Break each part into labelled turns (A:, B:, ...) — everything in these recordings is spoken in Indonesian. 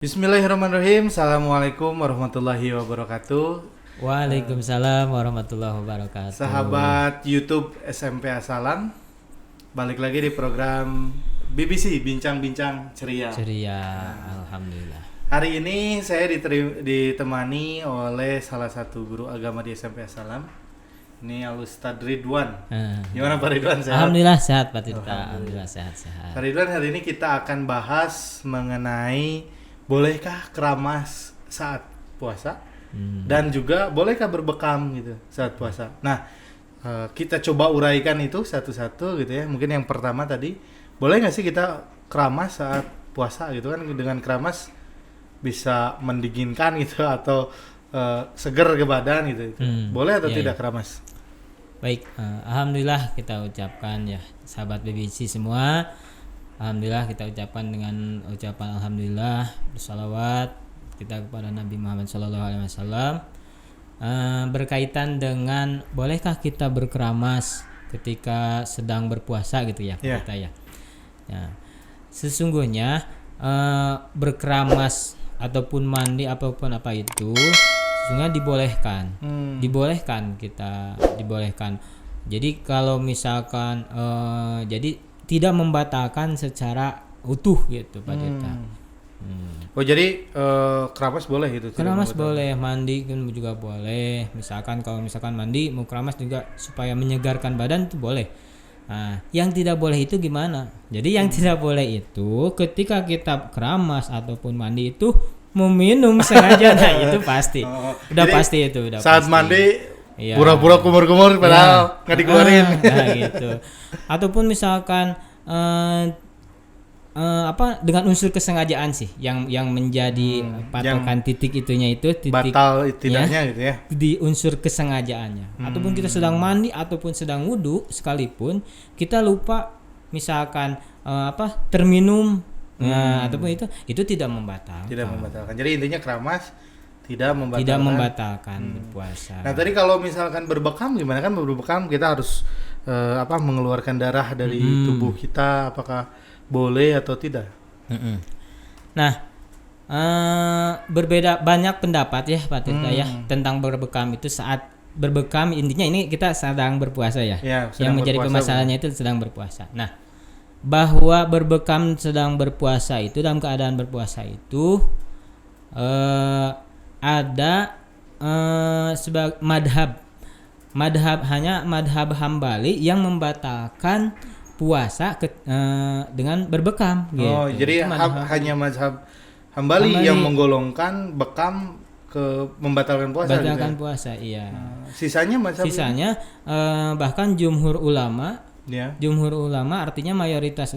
A: Bismillahirrahmanirrahim. Assalamualaikum warahmatullahi wabarakatuh.
B: Waalaikumsalam warahmatullahi wabarakatuh.
A: Sahabat YouTube SMP Asalam, balik lagi di program BBC Bincang-Bincang Ceria.
B: Alhamdulillah.
A: Hari ini saya ditemani oleh salah satu guru agama di SMP Asalam. Ini Al-Ustadz Ridwan. Gimana Pak Ridwan? Sehat?
B: Alhamdulillah sehat Pak Tirta. Alhamdulillah sehat-sehat.
A: Pak Ridwan, hari ini kita akan bahas mengenai bolehkah keramas saat puasa dan juga bolehkah berbekam gitu saat puasa. Nah, kita coba uraikan itu satu-satu gitu ya. Mungkin yang pertama tadi, boleh nggak sih kita keramas saat puasa gitu kan? Dengan keramas bisa mendinginkan gitu atau seger ke badan gitu. Boleh atau tidak keramas?
B: Baik, alhamdulillah kita ucapkan ya sahabat BBC semua. Alhamdulillah kita ucapkan dengan ucapan alhamdulillah, bersalawat kita kepada Nabi Muhammad SAW. Berkaitan dengan bolehkah kita berkeramas ketika sedang berpuasa gitu ya kita ya. Sesungguhnya berkeramas ataupun mandi apapun apa itu sesungguhnya dibolehkan jadi kalau misalkan jadi tidak membatalkan secara utuh gitu Pak Tirta.
A: Oh jadi keramas boleh gitu?
B: Keramas boleh, mandi kan juga boleh. Kalau misalkan mandi mau keramas juga supaya menyegarkan badan itu boleh. Nah, yang tidak boleh itu gimana? Jadi yang tidak boleh itu ketika kita keramas ataupun mandi itu meminum sengaja. Nah itu pasti. Udah pasti itu.
A: Saat mandi pura-pura kumur-kumur padahal nggak dikeluarin.
B: Nah gitu. Ataupun misalkan dengan unsur kesengajaan sih yang menjadi patokan titik itunya itu titik
A: batal tidaknya gitu ya.
B: Di unsur kesengajaannya. Ataupun kita sedang mandi ataupun sedang wudhu sekalipun kita lupa misalkan terminum ataupun itu tidak membatalkan.
A: Tidak membatalkan. Jadi intinya keramas tidak
B: membatalkan berpuasa.
A: Nah tadi kalau misalkan berbekam gimana kan? Berbekam kita harus mengeluarkan darah dari tubuh kita, apakah boleh atau tidak?
B: Nah berbeda banyak pendapat ya Pak Tirta ya tentang berbekam itu. Saat berbekam intinya ini kita sedang berpuasa ya yang menjadi permasalahannya itu sedang berpuasa. Nah bahwa berbekam sedang berpuasa itu dalam keadaan berpuasa itu ada sebagai madhab Hambali yang membatalkan puasa dengan berbekam gitu.
A: Oh jadi hanya madhab Hambali yang menggolongkan bekam ke membatalkan puasa.
B: Membatalkan puasa iya.
A: Sisanya
B: bahkan jumhur ulama artinya mayoritas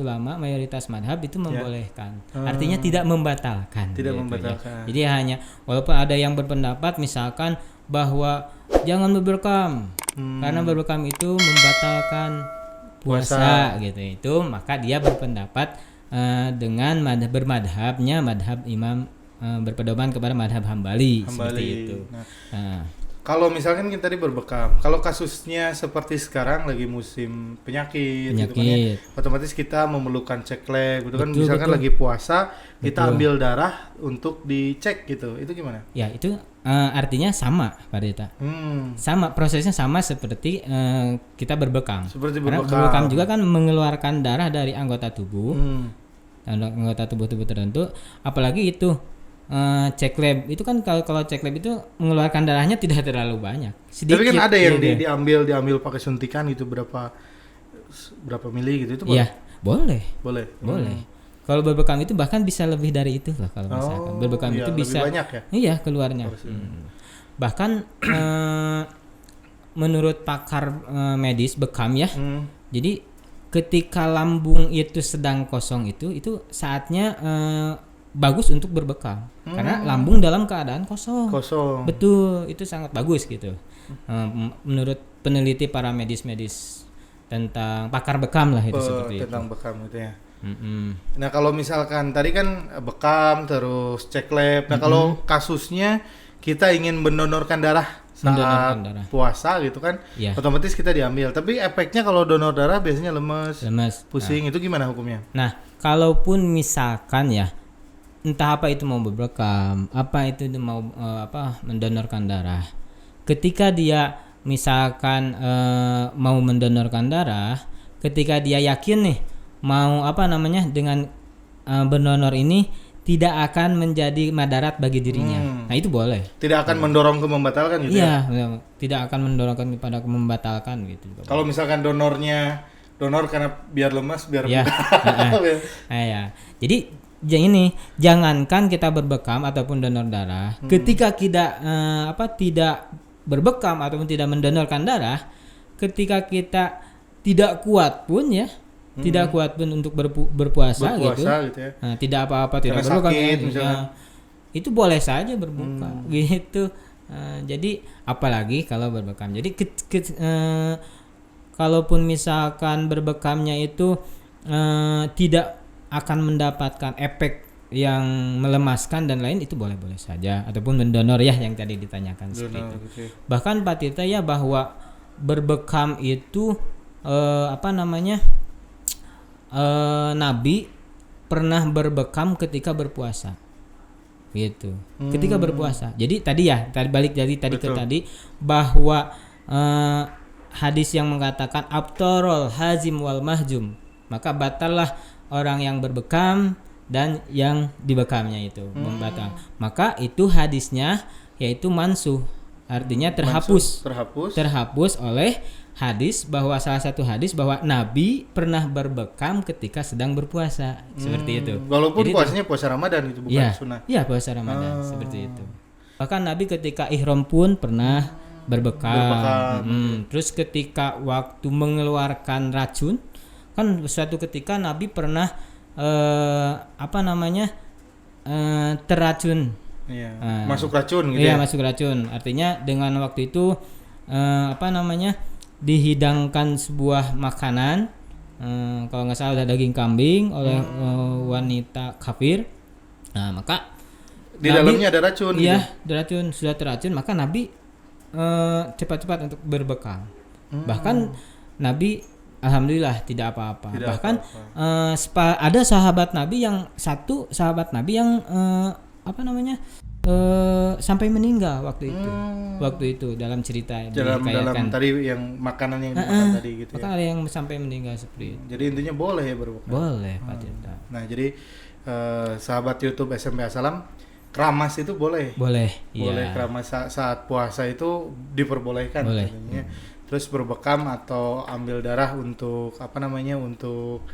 B: madhab itu membolehkan. Artinya tidak membatalkan.
A: Tidak membatalkan.
B: Jadi hanya walaupun ada yang berpendapat misalkan bahwa jangan berbekam karena berbekam itu membatalkan puasa gitu itu, maka dia berpendapat dengan madhab imam berpedoman kepada madhab Hambali. Seperti itu. Nah.
A: Kalau misalkan kita tadi berbekam, kalau kasusnya seperti sekarang lagi musim penyakit. Gitu kan ya, otomatis kita memerlukan cek lab gitu kan. Misalkan lagi puasa, kita ambil darah untuk dicek gitu. Itu gimana?
B: Ya, itu artinya sama Pak Tirta. Sama, prosesnya sama seperti kita berbekam. Karena berbekam juga kan mengeluarkan darah dari anggota tubuh. Anggota tubuh tertentu, apalagi itu cek lab itu kan kalau cek lab itu mengeluarkan darahnya tidak terlalu banyak. Sedikit.
A: Tapi kan ada yang diambil pakai suntikan gitu berapa mili gitu itu boleh?
B: Iya, boleh.
A: Boleh.
B: Kalau berbekam itu bahkan bisa lebih dari itu lah kalau misalkan. Berbekam itu bisa
A: lebih banyak ya?
B: Iya, keluarnya. Bahkan menurut pakar medis bekam ya. Jadi ketika lambung itu sedang kosong itu saatnya bagus untuk berbekam karena lambung dalam keadaan kosong. Betul, itu sangat bagus gitu. Menurut peneliti para medis tentang pakar bekam lah itu seperti
A: tentang
B: itu.
A: Bekam itu ya. Nah kalau misalkan tadi kan bekam terus cek lab. Nah kalau kasusnya kita ingin mendonorkan darah saat puasa gitu kan, otomatis kita diambil. Tapi efeknya kalau donor darah biasanya lemes, pusing. Itu gimana hukumnya?
B: Nah kalaupun misalkan ya entah apa itu mau berbekam, apa itu mau mendonorkan darah. Ketika dia misalkan mau mendonorkan darah, ketika dia yakin nih mau dengan berdonor ini tidak akan menjadi madarat bagi dirinya. Nah, itu boleh.
A: Tidak akan mendorong ke membatalkan gitu ya?
B: Iya, tidak akan mendorongkan kepada membatalkan gitu.
A: Kalau misalkan donor karena biar lemas, biar
B: ya. Ya. Jadi ini jangankan kita berbekam ataupun donor darah, ketika kita tidak berbekam ataupun tidak mendonorkan darah, ketika kita tidak kuat pun ya, tidak kuat pun untuk berpuasa gitu ya. Nah, tidak apa-apa, tidak perlu sakit, itu boleh saja berbuka gitu. Jadi apalagi kalau berbekam. Jadi kalaupun misalkan berbekamnya itu tidak akan mendapatkan efek yang melemaskan dan lain, itu boleh-boleh saja, ataupun mendonor ya yang tadi ditanyakan seperti itu. Okay. Bahkan Pak Tirta ya bahwa berbekam itu Nabi pernah berbekam ketika berpuasa, gitu. Ketika berpuasa. Jadi balik dari tadi ke tadi bahwa hadis yang mengatakan abtarul hazim wal mahjum, maka batallah orang yang berbekam dan yang dibekamnya itu membatal. Maka itu hadisnya yaitu mansuh, artinya terhapus oleh hadis, bahwa salah satu hadis bahwa Nabi pernah berbekam ketika sedang berpuasa, seperti itu.
A: Walaupun jadi puasanya puasa Ramadan itu bukan sunnah.
B: Iya, puasa Ramadan seperti itu. Bahkan Nabi ketika ihram pun pernah berbekam. Terus ketika waktu mengeluarkan racun, kan suatu ketika Nabi pernah terracun.
A: Iya. Masuk racun gitu.
B: Iya, masuk racun. Artinya dengan waktu itu dihidangkan sebuah makanan, kalau nggak salah ada daging kambing oleh wanita kafir. Nah, maka
A: di dalamnya ada racun.
B: Iya, gitu. Racun, sudah terracun, maka Nabi cepat-cepat untuk berbekam. Bahkan Nabi alhamdulillah tidak apa-apa. Bahkan ada sahabat Nabi yang sampai meninggal waktu itu dalam cerita
A: dalam tadi yang makanan yang dimakan tadi gitu
B: ya. Maka ada yang sampai meninggal seperti itu.
A: Jadi intinya boleh ya berbekam.
B: Boleh, Pak Tirta.
A: Nah, jadi sahabat YouTube SMP Assalam, keramas itu boleh.
B: Boleh
A: keramas saat puasa itu diperbolehkan katanya. Terus berbekam atau ambil darah untuk untuk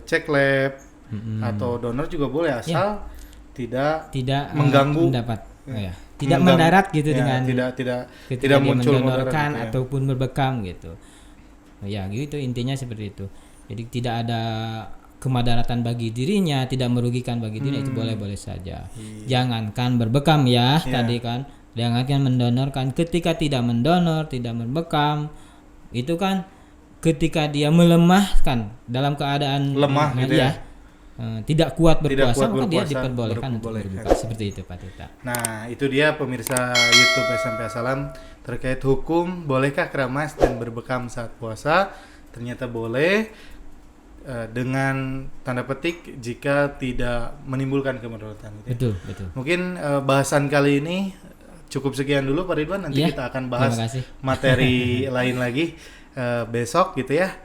A: cek lab atau donor juga boleh, asal tidak mengganggu, tidak mendarat gitu, dengan tidak muncul
B: mendonorkan ataupun berbekam gitu. Ya gitu, intinya seperti itu. Jadi tidak ada kemadaratan bagi dirinya, tidak merugikan bagi dirinya, itu boleh-boleh saja. Jangankan berbekam tadi kan, jangankan mendonorkan. Ketika tidak mendonor, tidak berbekam, itu kan ketika dia melemahkan dalam keadaan
A: lemah gitu ya.
B: Tidak kuat berpuasa, maka dia diperbolehkan untuk berbuka, seperti itu Pak Tirta.
A: Nah, itu dia pemirsa YouTube SMP Assalam terkait hukum bolehkah keramas dan berbekam saat puasa. Ternyata boleh, dengan tanda petik jika tidak menimbulkan kemudaratan.
B: Betul.
A: Mungkin bahasan kali ini cukup sekian dulu Pak Ridwan. Nanti kita akan bahas materi lain lagi besok gitu ya,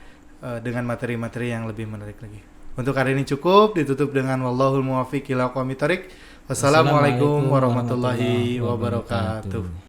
A: dengan materi-materi yang lebih menarik lagi. Untuk hari ini cukup, ditutup dengan wallahul muwaffiq ila aqwamit thoriq. Wassalamualaikum warahmatullahi wabarakatuh.